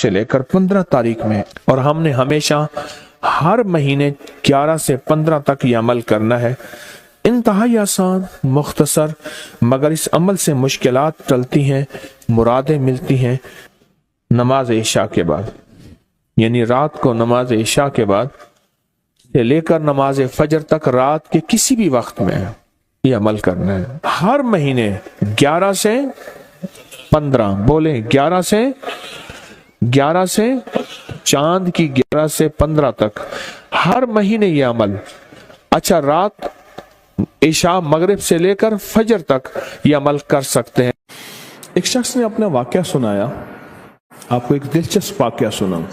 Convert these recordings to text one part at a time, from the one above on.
سے لے کر 15 تاریخ میں، اور ہم نے ہمیشہ ہر مہینے 11 سے 15 تک یہ عمل کرنا ہے۔ انتہائی آسان، مختصر، مگر اس عمل سے مشکلات ٹلتی ہیں، مرادیں ملتی ہیں۔ نماز عشاء کے بعد، یعنی رات کو نماز عشاء کے بعد سے لے کر نماز فجر تک رات کے کسی بھی وقت میں یہ عمل کرنا ہے۔ ہر مہینے 11 سے 15، بولیں 11 سے چاند کی 11 سے 15 تک ہر مہینے یہ عمل۔ اچھا، رات عشاء مغرب سے لے کر فجر تک یہ عمل کر سکتے ہیں۔ ایک شخص نے اپنا واقعہ سنایا، آپ کو ایک دلچسپ واقعہ سناؤں۔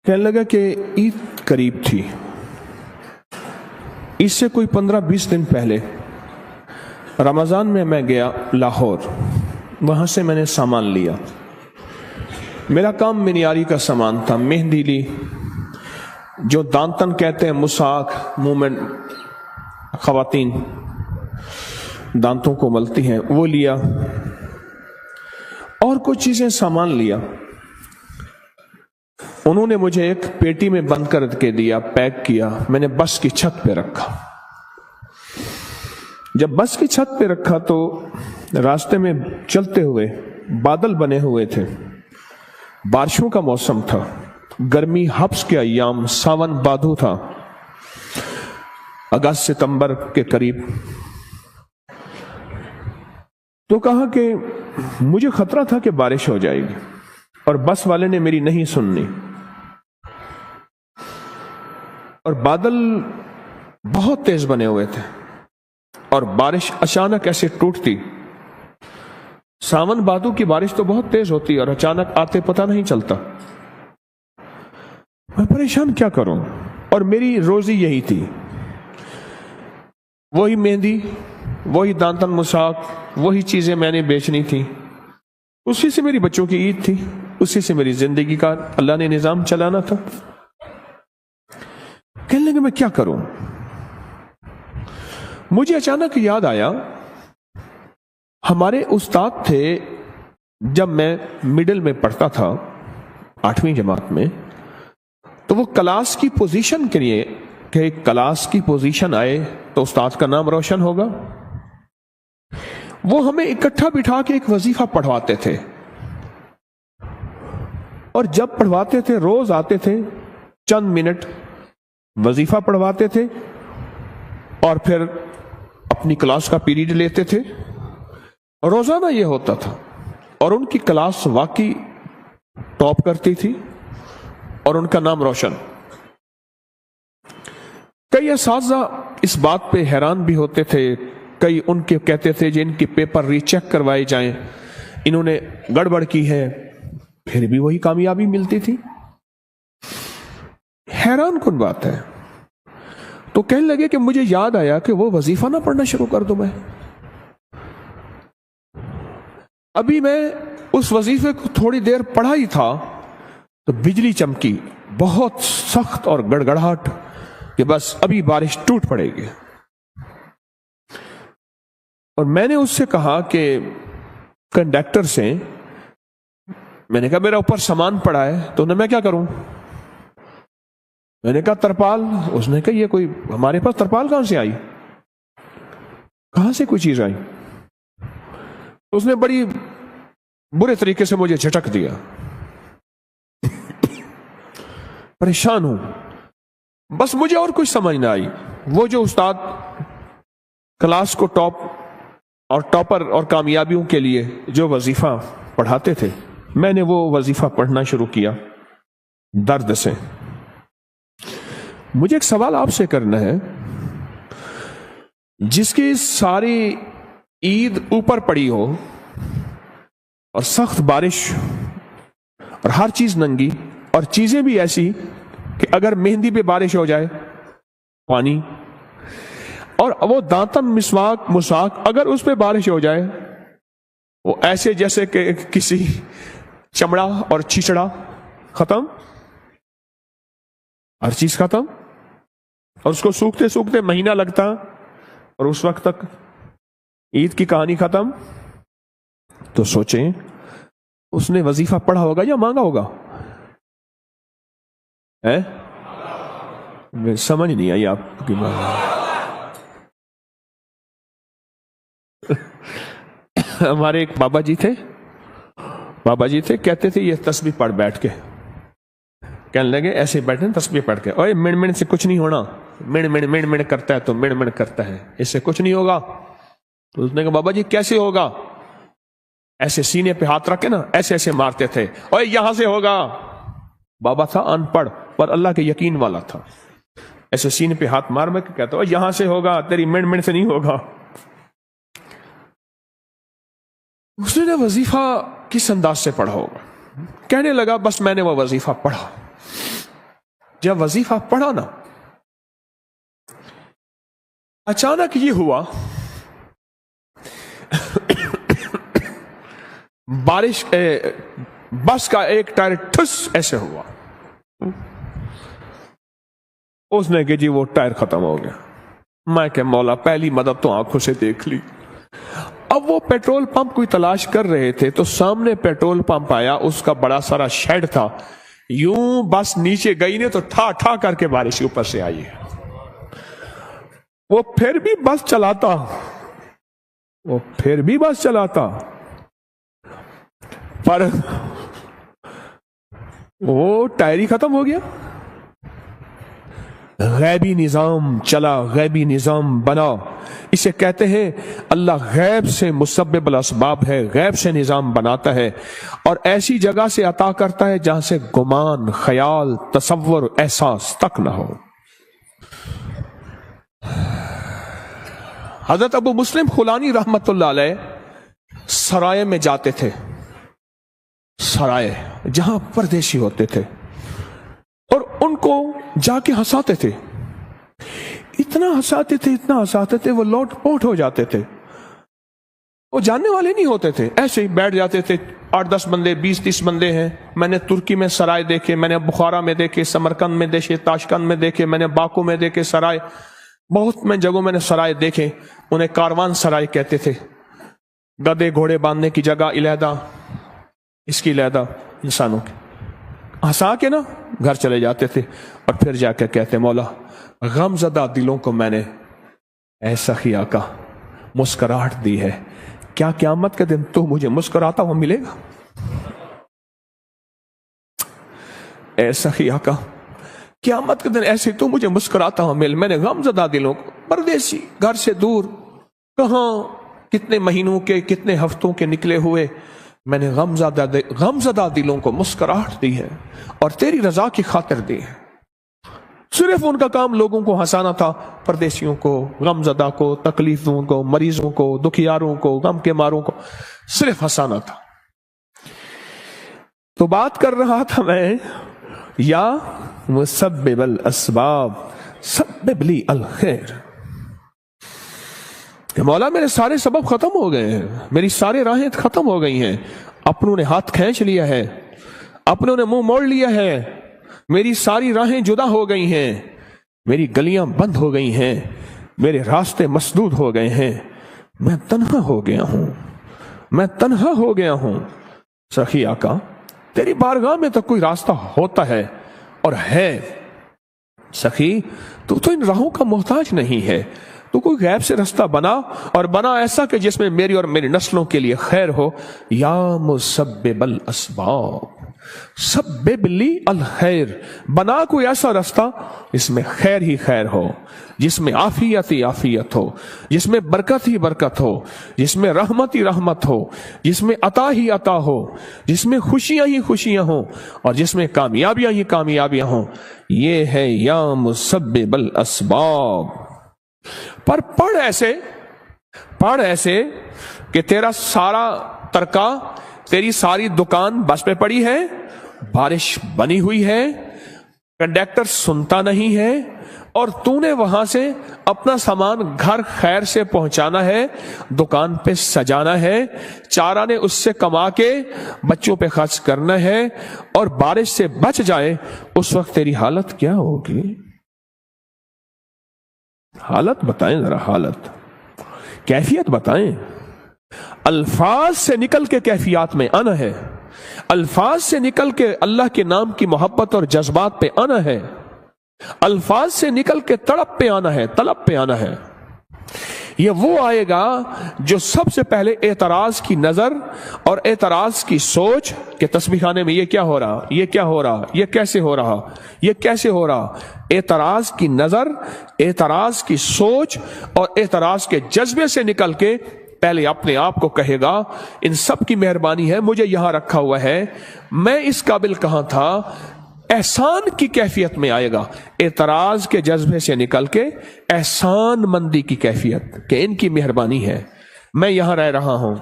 کہنے لگا کہ عید قریب تھی، اس سے کوئی 15-20 دن پہلے رمضان میں گیا لاہور، وہاں سے میں نے سامان لیا۔ میرا کام منیاری کا سامان تھا، مہندی لی، جو دانتن کہتے ہیں، مساک، منہ میں خواتین دانتوں کو ملتی ہیں، وہ لیا، اور کچھ چیزیں سامان لیا۔ انہوں نے مجھے ایک پیٹی میں بند کر کے دیا، پیک کیا، میں نے بس کی چھت پہ رکھا۔ جب بس کی چھت پہ رکھا تو راستے میں چلتے ہوئے بادل بنے ہوئے تھے، بارشوں کا موسم تھا، گرمی حبس کے ایام، ساون بادو تھا، اگست ستمبر کے قریب۔ تو کہا کہ مجھے خطرہ تھا کہ بارش ہو جائے گی، اور بس والے نے میری نہیں سننی، اور بادل بہت تیز بنے ہوئے تھے، اور بارش اچانک ایسے ٹوٹتی۔ ساون بادو کی بارش تو بہت تیز ہوتی اور اچانک آتے پتہ نہیں چلتا۔ میں پریشان کیا کروں، اور میری روزی یہی تھی، وہی مہندی، وہی دانتن مساک، وہی چیزیں میں نے بیچنی تھی، اسی سے میری بچوں کی عید تھی، اسی سے میری زندگی کا اللہ نے نظام چلانا تھا۔ کہنے لگے میں کیا کروں؟ مجھے اچانک یاد آیا، ہمارے استاد تھے جب میں مڈل میں پڑھتا تھا، 8ویں جماعت میں، تو وہ کلاس کی پوزیشن کے لیے کہ کلاس کی پوزیشن آئے تو استاد کا نام روشن ہوگا، وہ ہمیں اکٹھا بٹھا کے ایک وظیفہ پڑھواتے تھے، اور جب پڑھواتے تھے روز آتے تھے، چند منٹ وظیفہ پڑھواتے تھے، اور پھر اپنی کلاس کا پیریڈ لیتے تھے۔ روزانہ یہ ہوتا تھا، اور ان کی کلاس واقعی ٹاپ کرتی تھی، اور ان کا نام روشن۔ کئی اساتذہ اس بات پہ حیران بھی ہوتے تھے، کئی ان کے کہتے تھے جن کی پیپر ری چیک کروائے جائیں، انہوں نے گڑبڑ کی ہے، پھر بھی وہی کامیابی ملتی تھی۔ حیران کن بات ہے۔ تو کہنے لگے کہ مجھے یاد آیا کہ وہ وظیفہ نہ پڑھنا شروع کر دوں میں۔ ابھی میں اس وظیفے کو تھوڑی دیر پڑھا ہی تھا تو بجلی چمکی، بہت سخت اور گڑگڑاہٹ، کہ بس ابھی بارش ٹوٹ پڑے گی۔ اور میں نے اس سے کہا کہ کنڈکٹر سے، میں نے کہا میرا اوپر سامان پڑا ہے، تو میں کیا کروں؟ میں نے کہا ترپال۔ اس نے کہا یہ کوئی ہمارے پاس ترپال کہاں سے آئی، کہاں سے کوئی چیز آئی؟ اس نے بڑی برے طریقے سے مجھے جھٹک دیا۔ پریشان ہوں، بس مجھے اور کچھ سمجھ نہ آئی۔ وہ جو استاد کلاس کو ٹاپ اور ٹاپر اور کامیابیوں کے لیے جو وظیفہ پڑھاتے تھے، میں نے وہ وظیفہ پڑھنا شروع کیا درد سے۔ مجھے ایک سوال آپ سے کرنا ہے، جس کی ساری عید اوپر پڑی ہو اور سخت بارش اور ہر چیز ننگی، اور چیزیں بھی ایسی کہ اگر مہندی پہ بارش ہو جائے پانی، اور وہ دانتن مساک اگر اس پہ بارش ہو جائے وہ ایسے جیسے کہ کسی چمڑا اور چھچڑا، ختم، ہر چیز ختم، اور اس کو سوکھتے سوکھتے مہینہ لگتا، اور اس وقت تک عید کی کہانی ختم۔ تو سوچیں اس نے وظیفہ پڑھا ہوگا یا مانگا ہوگا؟ سمجھ نہیں آئی آپ کی بات۔ ہمارے ایک بابا جی تھے کہتے تھے یہ تسبیح پڑھ بیٹھ کے، کہنے لگے ایسے بیٹھے تسبیح پڑھ کے، اوے مڑ مڑ سے کچھ نہیں ہونا، مڑ مڑ کرتا ہے تو مڑ مڑ کرتا ہے، اس سے کچھ نہیں ہوگا۔ تو اس نے کہا بابا جی کیسے ہوگا؟ ایسے سینے پہ ہاتھ رکھے نا، ایسے ایسے مارتے تھے، اوے یہاں سے ہوگا۔ بابا تھا ان پڑھ پر اللہ کے یقین والا تھا، ایسے سینے پہ ہاتھ مار میں کہتا اوے یہاں سے ہوگا، تیری مڑ مڑ سے نہیں ہوگا۔ اس نے وظیفہ کس انداز سے پڑھا ہوگا؟ کہنے لگا بس میں نے وہ وظیفہ پڑھا۔ جب وظیفہ پڑھا نا، اچانک یہ ہوا بارش بس کا ایک ٹائر ٹھس ایسے ہوا، اس نے کہ جی وہ ٹائر ختم ہو گیا۔ میں کہ مولا پہلی مدد تو آنکھوں سے دیکھ لی۔ اب وہ پیٹرول پمپ کوئی تلاش کر رہے تھے تو سامنے پیٹرول پمپ آیا، اس کا بڑا سارا شیڈ تھا، یوں بس نیچے گئی نے تو ٹھا ٹھا کر کے بارش اوپر سے آئی۔ وہ پھر بھی بس چلاتا پر وہ ٹائر ہی ختم ہو گیا۔ غیبی نظام چلا، غیبی نظام بنا، اسے کہتے ہیں اللہ غیب سے مسبب الاسباب ہے، غیب سے نظام بناتا ہے اور ایسی جگہ سے عطا کرتا ہے جہاں سے گمان، خیال، تصور، احساس تک نہ ہو۔ حضرت ابو مسلم خولانی رحمت اللہ علیہ سرائے میں جاتے تھے، سرائے جہاں پردیسی ہوتے تھے، اور ان کو جا کے ہنساتے تھے، اتنا ہنساتے تھے وہ لوٹ پوٹ ہو جاتے تھے۔ وہ جاننے والے نہیں ہوتے تھے، ایسے ہی بیٹھ جاتے تھے، 8-10 بندے، 20-30 بندے ہیں۔ میں نے ترکی میں سرائے دیکھے، میں نے بخارا میں دیکھے، سمرقند میں دیکھے، تاشقند میں دیکھے، میں نے باکو میں دیکھے سرائے، بہت میں جگہوں میں نے سرائے دیکھے۔ انہیں کاروان سرائے کہتے تھے، گدے گھوڑے باندھنے کی جگہ علیحدہ، اس کی علیحدہ، انسانوں کی۔ ہنسا کے نا گھر چلے جاتے تھے اور پھر جا کے کہتے مولا غم زدہ دلوں کو میں نے ایسا ہی آقا مسکراہٹ دی ہے، کیا قیامت کے دن تو مجھے مسکراتا ہوا ملے گا؟ ایسا ہی آقا قیامت کے دن ایسے تو مجھے مسکراتا ہوا مل۔ میں نے غم زدہ دلوں کو، پردیسی گھر سے دور، کہاں کتنے مہینوں کے کتنے ہفتوں کے نکلے ہوئے، میں نے غم زدہ دلوں کو مسکراہٹ دی ہے اور تیری رضا کی خاطر دی ہے۔ صرف ان کا کام لوگوں کو ہنسانا تھا، پردیسیوں کو، غم زدہ کو، تکلیفوں کو، مریضوں کو، دکھیاروں کو، غم کے ماروں کو صرف ہنسانا تھا۔ تو بات کر رہا تھا میں، یا مسبب الاسباب سبب لی الخیر، کہ مولا میرے سارے سبب ختم ہو گئے ہیں، میری سارے راہیں ختم ہو گئی ہیں، اپنوں نے ہاتھ کھینچ لیا ہے، اپنوں نے منہ موڑ لیا ہے، میری ساری راہیں جدا ہو گئی ہیں، میری گلیاں بند ہو گئی ہیں، میرے راستے مسدود ہو گئے ہیں، میں تنہا ہو گیا ہوں۔ سخی آقا تیری بارگاہ میں تو کوئی راستہ ہوتا ہے اور ہے، سخی تو ان راہوں کا محتاج نہیں ہے، تو کوئی غیب سے رستہ بنا، اور بنا ایسا کہ جس میں میری اور میری نسلوں کے لیے خیر ہو۔ یا مسبب الاسباب سبب لی الخیر، بنا کوئی ایسا رستہ جس میں خیر ہی خیر ہو، جس میں عافیت ہی عافیت ہو، جس میں برکت ہی برکت ہو، جس میں رحمت ہی رحمت ہو، جس میں عطا ہی عطا ہو، جس میں خوشیاں ہی خوشیاں ہوں، اور جس میں کامیابیاں ہی کامیابیاں ہوں۔ یہ ہے یا مسبب الاسباب۔ پر پڑھ ایسے کہ تیرا سارا ترکا، تیری ساری دکان بس پہ پڑی ہے، بارش بنی ہوئی ہے، کنڈکٹر سنتا نہیں ہے، اور تو نے وہاں سے اپنا سامان گھر خیر سے پہنچانا ہے، دکان پہ سجانا ہے، 4 آنے اس سے کما کے بچوں پہ خرچ کرنا ہے، اور بارش سے بچ جائے، اس وقت تیری حالت کیا ہوگی؟ حالت بتائیں ذرا، حالت، کیفیت بتائیں۔ الفاظ سے نکل کے کیفیات میں آنا ہے، الفاظ سے نکل کے اللہ کے نام کی محبت اور جذبات پہ آنا ہے، الفاظ سے نکل کے تڑپ پہ آنا ہے، طلب پہ آنا ہے۔ یہ وہ آئے گا جو سب سے پہلے اعتراض کی نظر اور اعتراض کی سوچ کہ تسبیح خانے میں یہ کیا ہو رہا، یہ کیا ہو رہا، یہ کیسے ہو رہا، یہ کیسے ہو رہا، اعتراض کی نظر، اعتراض کی سوچ اور اعتراض کے جذبے سے نکل کے پہلے اپنے آپ کو کہے گا ان سب کی مہربانی ہے، مجھے یہاں رکھا ہوا ہے، میں اس قابل کہاں تھا۔ احسان کی کیفیت میں آئے گا، اعتراض کے جذبے سے نکل کے احسان مندی کی کیفیت کہ ان کی مہربانی ہے، میں یہاں رہ رہا ہوں،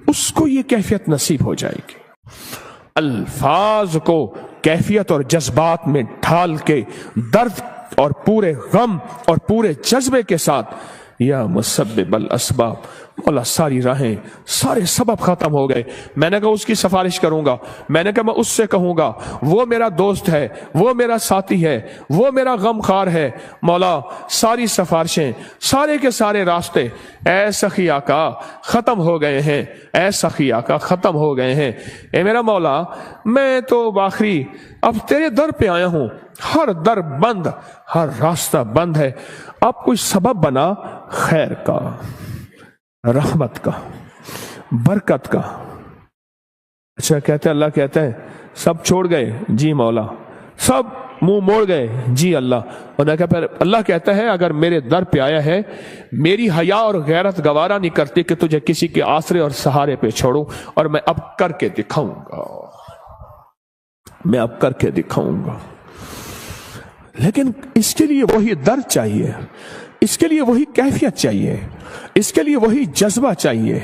اس کو یہ کیفیت نصیب ہو جائے گی۔ الفاظ کو کیفیت اور جذبات میں ڈھال کے درد اور پورے غم اور پورے جذبے کے ساتھ یا مسبب الاسباب، مولا ساری راہیں، سارے سبب ختم ہو گئے، میں نے کہا اس کی سفارش کروں گا، میں نے کہا میں اس سے کہوں گا، وہ میرا دوست ہے، وہ میرا ساتھی ہے، وہ میرا غم خار ہے، مولا ساری سفارشیں، سارے کے سارے راستے اے سخی آقا ختم ہو گئے ہیں، اے سخی آقا ختم ہو گئے ہیں، اے میرا مولا میں تو آخری اب تیرے در پہ آیا ہوں، ہر در بند، ہر راستہ بند ہے، اب کوئی سبب بنا خیر کا، رحمت کا، برکت کا۔ اچھا کہتے اللہ کہتے ہیں سب چھوڑ گئے، جی مولا، سب منہ موڑ گئے، جی اللہ، انہوں نے کہا پھر اللہ کہتا ہے اگر میرے در پہ آیا ہے، میری حیا اور غیرت گوارا نہیں کرتی کہ تجھے کسی کے آسرے اور سہارے پہ چھوڑوں، اور میں اب کر کے دکھاؤں گا، میں اب کر کے دکھاؤں گا۔ لیکن اس کے لیے وہی درد چاہیے، اس کے لیے وہی کیفیت چاہیے، اس کے لیے وہی جذبہ چاہیے،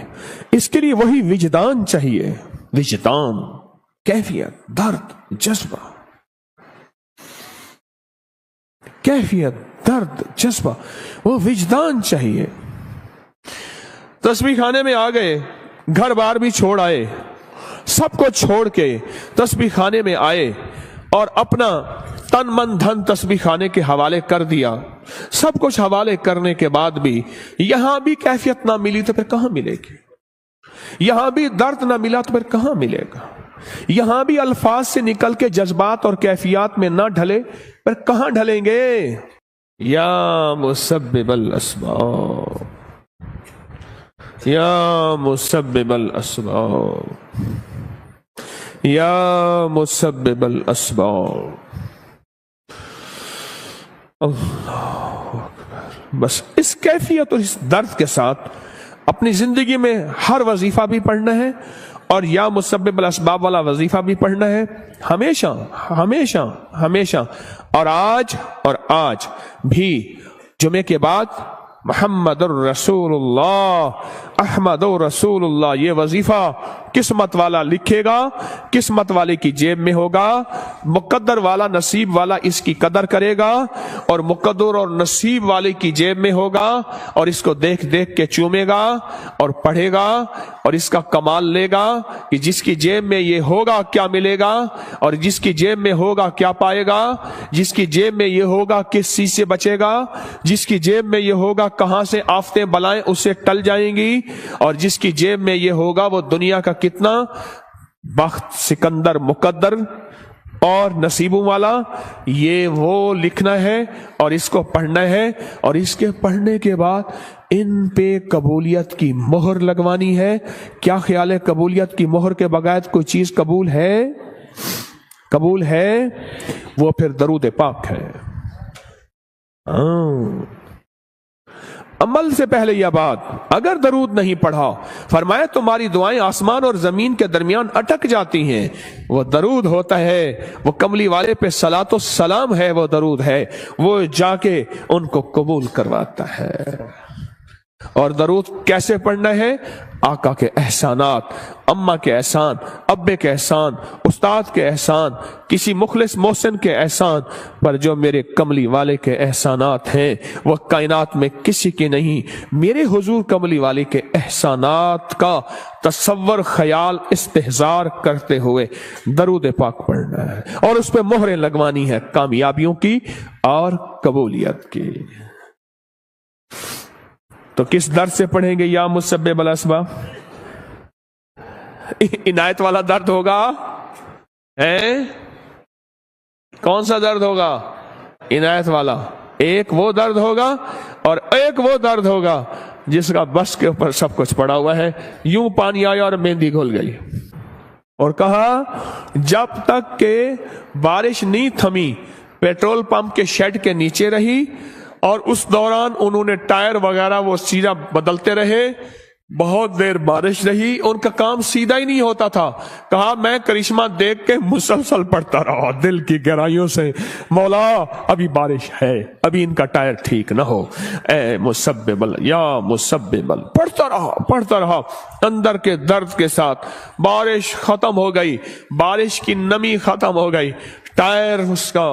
اس کے لیے وہی وجدان چاہیے، وجدان، کیفیت، درد، جذبہ، کیفیت، درد، جذبہ، وہ وجدان چاہیے۔ تسبیح خانے میں آ گئے، گھر بار بھی چھوڑ آئے، سب کو چھوڑ کے تسبیح خانے میں آئے اور اپنا تن من دھن تسبیح خانے کے حوالے کر دیا، سب کچھ حوالے کرنے کے بعد بھی یہاں بھی کیفیت نہ ملی تو پھر کہاں ملے گی، یہاں بھی درد نہ ملا تو پھر کہاں ملے گا، یہاں بھی الفاظ سے نکل کے جذبات اور کیفیات میں نہ ڈھلے پھر کہاں ڈھلیں گے۔ یا مسبب الاسباب، یا مسبب الاسباب، یا مسبب الاسباب، اللہ اکبر۔ بس اس کیفیت اور اس درد کے ساتھ اپنی زندگی میں ہر وظیفہ بھی پڑھنا ہے اور یا مسبب الاسباب والا وظیفہ بھی پڑھنا ہے، ہمیشہ ہمیشہ ہمیشہ، اور آج بھی جمعے کے بعد محمد الرسول اللہ، احمد الرسول اللہ، یہ وظیفہ قسمت والا لکھے گا، قسمت والے کی جیب میں ہوگا، مقدر والا نصیب والا اس کی قدر کرے گا، اور مقدر اور نصیب والے کی جیب میں ہوگا اور اس کو دیکھ دیکھ کے چومے گا اور پڑھے گا اور اس کا کمال لے گا کہ جس کی جیب میں یہ ہوگا کیا ملے گا، اور جس کی جیب میں ہوگا کیا پائے گا، جس کی جیب میں یہ ہوگا کس چیز سے بچے گا، جس کی جیب میں یہ ہوگا کہاں سے آفتیں بلائیں اسے ٹل جائیں گی، اور جس کی جیب میں یہ ہوگا وہ دنیا کا کتنا بخت، سکندر، مقدر اور نصیبوں والا، یہ وہ لکھنا ہے اور اس کو پڑھنا ہے، اور اس کے پڑھنے کے بعد ان پہ قبولیت کی مہر لگوانی ہے۔ کیا خیال ہے قبولیت کی مہر کے بغیر کوئی چیز قبول ہے؟ قبول ہے؟ وہ پھر درود پاک ہے۔ عمل سے پہلے یہ بات، اگر درود نہیں پڑھا، فرمایا تمہاری دعائیں آسمان اور زمین کے درمیان اٹک جاتی ہیں، وہ درود ہوتا ہے، وہ کملی والے پہ صلاۃ و سلام ہے، وہ درود ہے، وہ جا کے ان کو قبول کرواتا ہے۔ اور درود کیسے پڑھنا ہے؟ آقا کے احسانات، اماں کے احسان، ابے کے احسان، استاد کے احسان، کسی مخلص محسن کے احسان پر جو میرے کملی والے کے احسانات ہیں وہ کائنات میں کسی کے نہیں، میرے حضور کملی والے کے احسانات کا تصور، خیال، استحضار کرتے ہوئے درود پاک پڑھنا ہے اور اس پہ مہریں لگوانی ہے کامیابیوں کی اور قبولیت کی۔ تو کس درد سے پڑھیں گے یا مسبب الاسباب؟ عنایت والا درد ہوگا کون سا درد ہوگا؟ عنایت والا۔ ایک وہ درد ہوگا اور ایک وہ درد ہوگا جس کا بس کے اوپر سب کچھ پڑا ہوا ہے۔ یوں پانی آیا اور مہندی گھل گئی، اور کہا جب تک کہ بارش نہیں تھمی پیٹرول پمپ کے شیڈ کے نیچے رہی، اور اس دوران انہوں نے ٹائر وغیرہ وہ سیدھا بدلتے رہے، بہت دیر بارش رہی، ان کا کام سیدھا ہی نہیں ہوتا تھا۔ کہا میں کرشمہ دیکھ کے مسلسل پڑھتا رہا دل کی گہرائیوں سے، مولا ابھی بارش ہے، ابھی ان کا ٹائر ٹھیک نہ ہو، اے مسببل یا مسببل، پڑھتا رہا اندر کے درد کے ساتھ۔ بارش ختم ہو گئی، بارش کی نمی ختم ہو گئی، ٹائر اس کا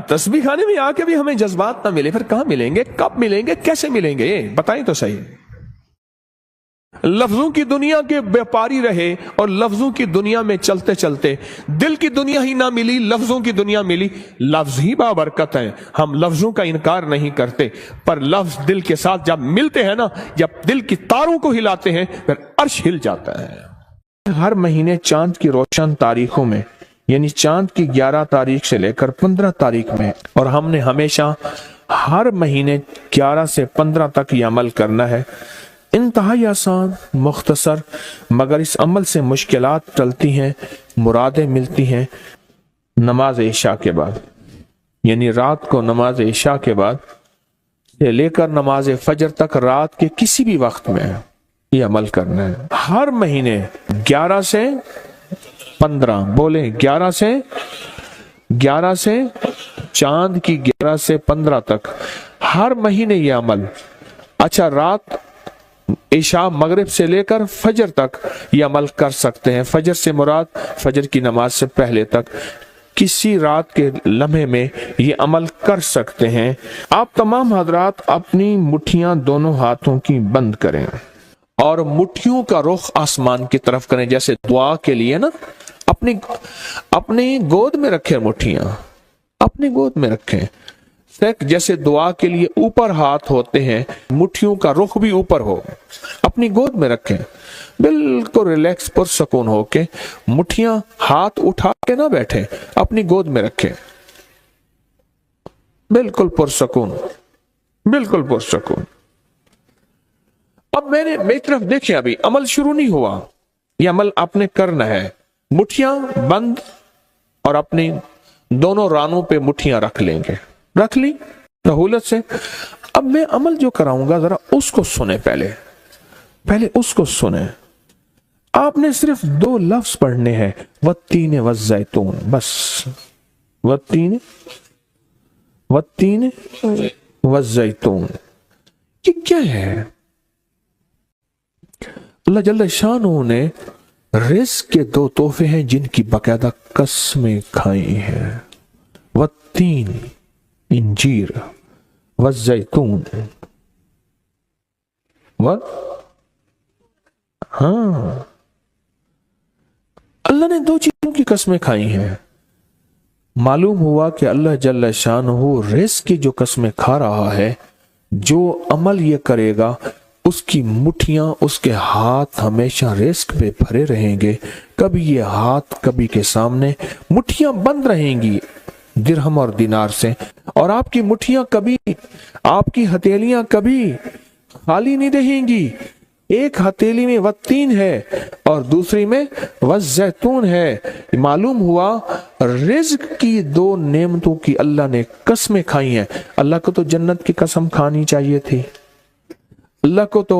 تسبیح خانے میں آ کے بھی ہمیں جذبات نہ ملے، پھر کہاں ملیں گے؟ کب ملیں گے؟ کیسے ملیں گے؟ یہ بتائیں تو صحیح۔ لفظوں کی دنیا کے بیپاری رہے اور لفظوں کی دنیا میں چلتے چلتے دل کی دنیا ہی نہ ملی، لفظوں کی دنیا ملی۔ لفظ ہی بابرکت ہیں، ہم لفظوں کا انکار نہیں کرتے، پر لفظ دل کے ساتھ جب ملتے ہیں نا، جب دل کی تاروں کو ہلاتے ہیں، پھر عرش ہل جاتا ہے۔ ہر مہینے چاند کی روشن تاریخوں میں، یعنی چاند کی 11 تاریخ سے لے کر 15 تاریخ میں، اور ہم نے ہمیشہ ہر مہینے 11 سے 15 تک یہ عمل کرنا ہے۔ انتہائی آسان، مختصر، مگر اس عمل سے مشکلات ٹلتی ہیں، مرادیں ملتی ہیں۔ نماز عشاء کے بعد، یعنی رات کو نماز عشاء کے بعد سے لے کر نماز فجر تک رات کے کسی بھی وقت میں یہ عمل کرنا ہے۔ ہر مہینے 11 سے 15، بولیں 11 سے چاند کی 11 سے 15 تک ہر مہینے یہ عمل۔ اچھا، رات عشاء مغرب سے لے کر فجر تک یہ عمل کر سکتے ہیں۔ فجر سے مراد فجر کی نماز سے پہلے تک کسی رات کے لمحے میں یہ عمل کر سکتے ہیں۔ آپ تمام حضرات اپنی مٹھیاں دونوں ہاتھوں کی بند کریں اور مٹھیوں کا رخ آسمان کی طرف کریں، جیسے دعا کے لیے نا، اپنی گود میں رکھیں، مٹھیاں اپنی گود میں رکھیں، جیسے دعا کے لیے اوپر ہاتھ ہوتے ہیں، مٹھیوں کا رخ بھی اوپر ہو، اپنی گود میں رکھیں، بالکل ریلیکس پرسکون ہو کے، مٹھیاں ہاتھ اٹھا کے نہ بیٹھیں، اپنی گود میں رکھیں، بالکل پرسکون، بالکل پرسکون۔ اب میری طرف دیکھیں، ابھی عمل شروع نہیں ہوا، یہ عمل آپ نے کرنا ہے۔ مٹھیاں بند اور اپنی دونوں رانوں پہ مٹھیاں رکھ لیں گے، رکھ لی سہولت سے۔ اب میں عمل جو کراؤں گا ذرا اس کو سنیں، پہلے اس کو سنیں۔ آپ نے صرف 2 لفظ پڑھنے ہیں، والتین والزیتون، بس والتین والزیتون۔ یہ کیا ہے؟ اللہ جل شانہ نے رزق کے 2 تحفے ہیں جن کی باقاعدہ قسمیں کھائی ہیں، والتین انجیر، والزیتون، ہاں، اللہ نے 2 چیزوں کی قسمیں کھائی ہیں۔ معلوم ہوا کہ اللہ جل شانہ رزق کی جو قسمیں کھا رہا ہے، جو عمل یہ کرے گا اس کی مٹھیاں، اس کے ہاتھ ہمیشہ رزق پہ بھرے رہیں گے، کبھی یہ ہاتھ کبھی کے سامنے، مٹھیاں بند رہیں گی درہم اور دینار سے، اور آپ کی مٹھیاں کبھی، آپ کی ہتھیلیاں کبھی خالی نہیں رہیں گی۔ ایک ہتھیلی میں والتین ہے اور دوسری میں والزیتون ہے۔ معلوم ہوا رزق کی 2 نعمتوں کی اللہ نے قسمیں کھائی ہیں۔ اللہ کو تو جنت کی قسم کھانی چاہیے تھی، اللہ کو تو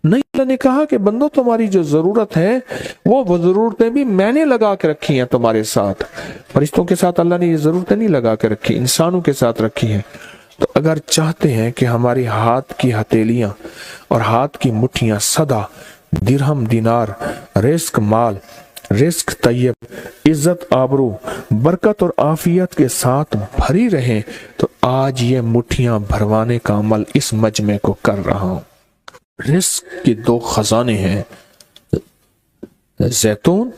نہیں۔ اللہ نے کہا کہ بندو تمہاری جو ضرورت ہے وہ ضرورتیں بھی میں نے لگا کے رکھی ہیں تمہارے ساتھ۔ فرشتوں کے ساتھ اللہ نے یہ ضرورتیں نہیں لگا کے رکھی، انسانوں کے ساتھ رکھی ہیں۔ تو اگر چاہتے ہیں کہ ہماری ہاتھ کی ہتھیلیاں اور ہاتھ کی مٹھیاں سدا درہم دینار، رزق مال، رزق طیب، عزت آبرو، برکت اور عافیت کے ساتھ بھری رہیں، تو آج یہ مٹھیاں بھروانے کا عمل اس مجمع کو کر رہا ہوں۔ رزق کے 2 خزانے ہیں، زیتون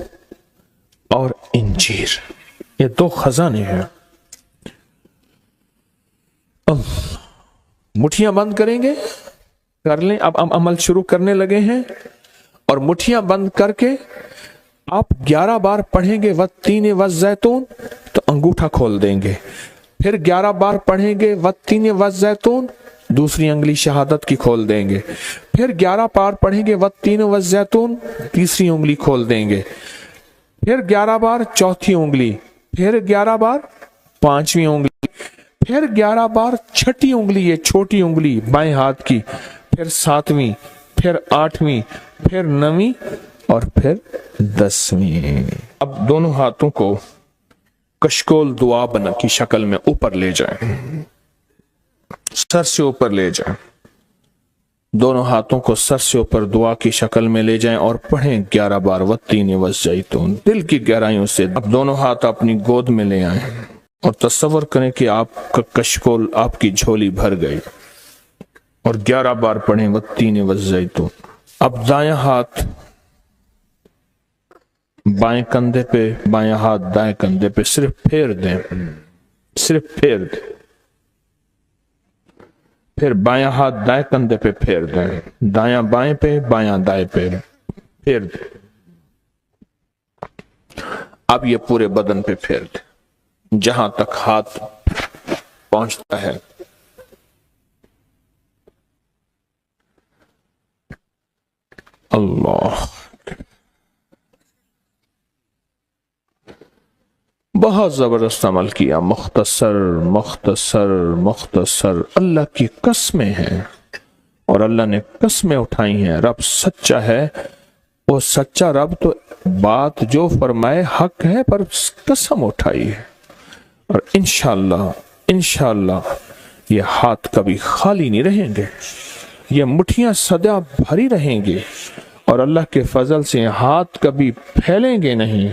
اور انجیر، یہ 2 خزانے ہیں۔ مٹھیاں بند کریں گے، کر لیں. اب ہم عمل شروع کرنے لگے ہیں اور مٹھیاں بند کر کے آپ 11 بار پڑھیں گے والتین والزیتون تو انگوٹھا کھول دیں گے. پھر 11 بار پڑھیں گے والتین والزیتون دوسری انگلی شہادت کی کھول دیں گے. پھر 11 بار پڑھیں گے والتین والزیتون تیسری انگلی کھول دیں گے. پھر 11 بار چوتھی انگلی, پھر 11 بار پانچویں انگلی, پھر 11 بار چھٹی انگلی یہ چھوٹی انگلی بائیں ہاتھ کی, پھر ساتویں, پھر آٹھویں, پھر نویں اور پھر 10ویں. اب دونوں ہاتھوں کو کشکول دعا بنا کی شکل میں اوپر لے جائیں, سر سے اوپر لے جائیں. دونوں ہاتھوں کو سر سے اوپر دعا کی شکل میں لے جائیں اور پڑھیں 11 بار والتین والزیتون دل کی گہرائیوں سے. اب دونوں ہاتھ اپنی گود میں لے آئیں اور تصور کریں کہ آپ کا کشکول آپ کی جھولی بھر گئی اور 11 بار پڑھیں والتین والزیتون. اب دایاں ہاتھ بائیں کندھے پہ, بایاں ہاتھ دائیں کندھے پہ صرف پھیر دیں, صرف پھیر دیں. پھر بایاں ہاتھ دائیں کندھے پہ پھیر دیں, دایاں بائیں پہ, بایاں دائیں پہ پھیر دیں. اب یہ پورے بدن پہ پھیر دیں جہاں تک ہاتھ پہنچتا ہے. اللہ, بہت زبردست عمل کیا. مختصر مختصر مختصر. اللہ کی قسمیں ہیں اور اللہ نے قسمیں اٹھائی ہیں. رب سچا ہے, وہ سچا رب تو بات جو فرمائے حق ہے, پر قسم اٹھائی ہے. اور انشاءاللہ یہ ہاتھ کبھی خالی نہیں رہیں گے, یہ مٹھیاں سدا بھری رہیں گے اور اللہ کے فضل سے ہاتھ کبھی پھیلیں گے نہیں,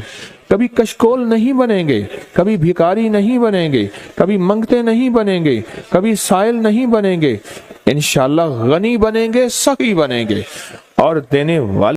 کبھی کشکول نہیں بنیں گے, کبھی بھکاری نہیں بنیں گے, کبھی منگتے نہیں بنیں گے, کبھی سائل نہیں بنیں گے. انشاءاللہ غنی بنیں گے, سخی بنیں گے اور دینے والے